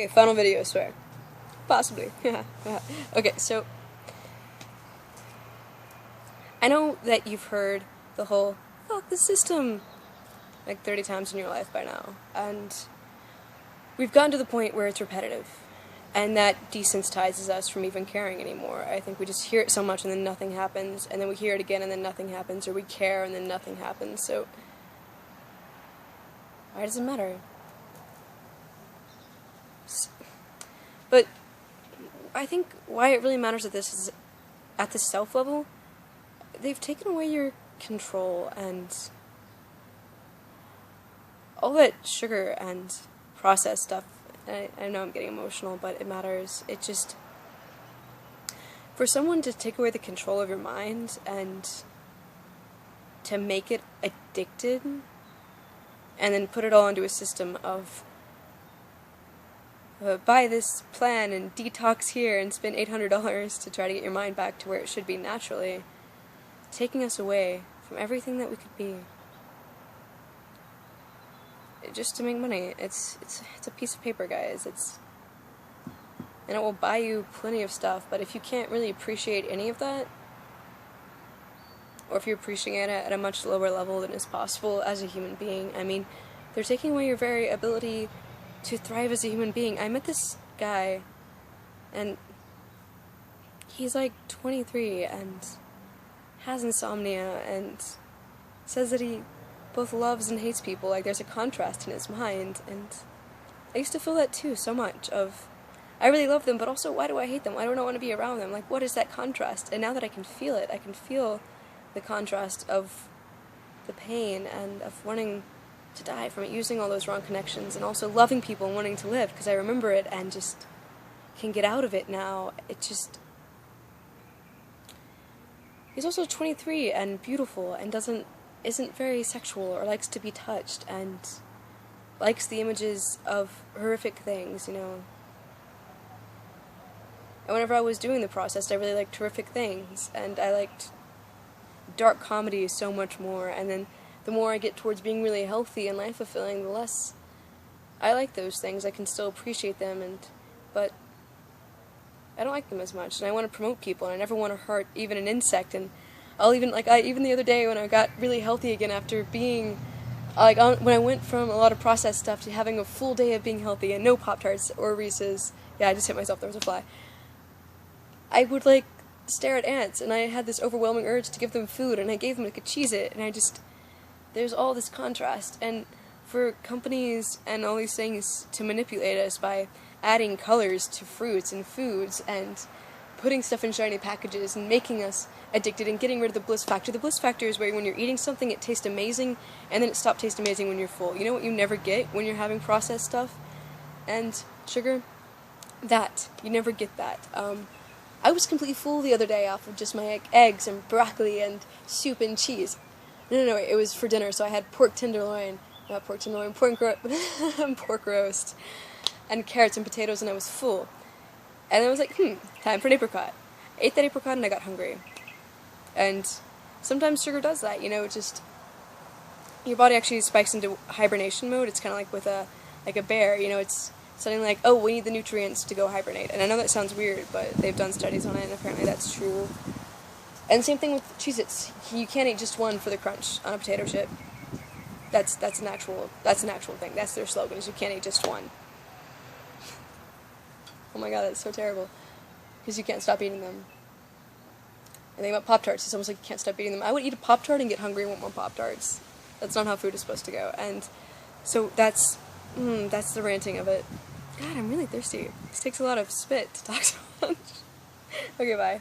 Okay, final video, I swear. Possibly. Yeah. Okay, so I know that you've heard the whole "fuck the system" like 30 times in your life by now, and we've gotten to the point where it's repetitive, and that desensitizes us from even caring anymore. I think we just hear it so much and then nothing happens, and then we hear it again and then nothing happens, or we care and then nothing happens, so why does it matter? But I think why it really matters at this is, at the self level, they've taken away your control, and all that sugar and processed stuff. I know I'm getting emotional, but it matters. It just, for someone to take away the control of your mind and to make it addicted, and then put it all into a system of buy this plan and detox here and spend $800 to try to get your mind back to where it should be naturally, taking us away from everything that we could be. Just to make money. It's a piece of paper, guys. And it will buy you plenty of stuff, but if you can't really appreciate any of that, or if you're appreciating it at a much lower level than is possible as a human being, I mean, they're taking away your very ability to thrive as a human being. I met this guy, and he's like 23 and has insomnia and says that he both loves and hates people. Like, there's a contrast in his mind, and I used to feel that too, so much of, I really love them, but also, why do I hate them? Why don't I want to be around them? Like, what is that contrast? And now that I can feel it, I can feel the contrast of the pain and of wanting to die from it, using all those wrong connections, and also loving people and wanting to live, because I remember it and just can get out of it now. It just, he's also 23 and beautiful and isn't very sexual or likes to be touched and likes the images of horrific things, you know. And whenever I was doing the process, I really liked horrific things, and I liked dark comedy so much more, and then the more I get towards being really healthy and life-fulfilling, the less I like those things. I can still appreciate them, but I don't like them as much, and I want to promote people, and I never want to hurt even an insect, and I'll even, even the other day when I got really healthy again after being, when I went from a lot of processed stuff to having a full day of being healthy and no Pop-Tarts or Reese's, yeah, I just hit myself, there was a fly, I would, stare at ants, and I had this overwhelming urge to give them food, and I gave them, a Cheez-It, and there's all this contrast, and for companies and all these things to manipulate us by adding colors to fruits and foods, and putting stuff in shiny packages, and making us addicted, and getting rid of the bliss factor. The bliss factor is where when you're eating something, it tastes amazing, and then it stops tasting amazing when you're full. You know what you never get when you're having processed stuff? And sugar? That. You never get that. I was completely full the other day off of just my eggs and broccoli and soup and cheese. No, it was for dinner, so I had pork roast, and carrots and potatoes, and I was full. And I was like, time for an apricot. I ate that apricot and I got hungry. And sometimes sugar does that, you know, just, your body actually spikes into hibernation mode. It's kind of like with a bear, you know, it's something like, oh, we need the nutrients to go hibernate. And I know that sounds weird, but they've done studies on it, and apparently that's true. And same thing with Cheez-Its. You can't eat just one for the crunch on a potato chip. That's an actual thing. That's their slogan, is you can't eat just one. Oh my god, that's so terrible. Because you can't stop eating them. And the thing about Pop-Tarts, it's almost like you can't stop eating them. I would eat a Pop-Tart and get hungry and want more Pop-Tarts. That's not how food is supposed to go. And so that's the ranting of it. God, I'm really thirsty. This takes a lot of spit to talk so much. Okay, bye.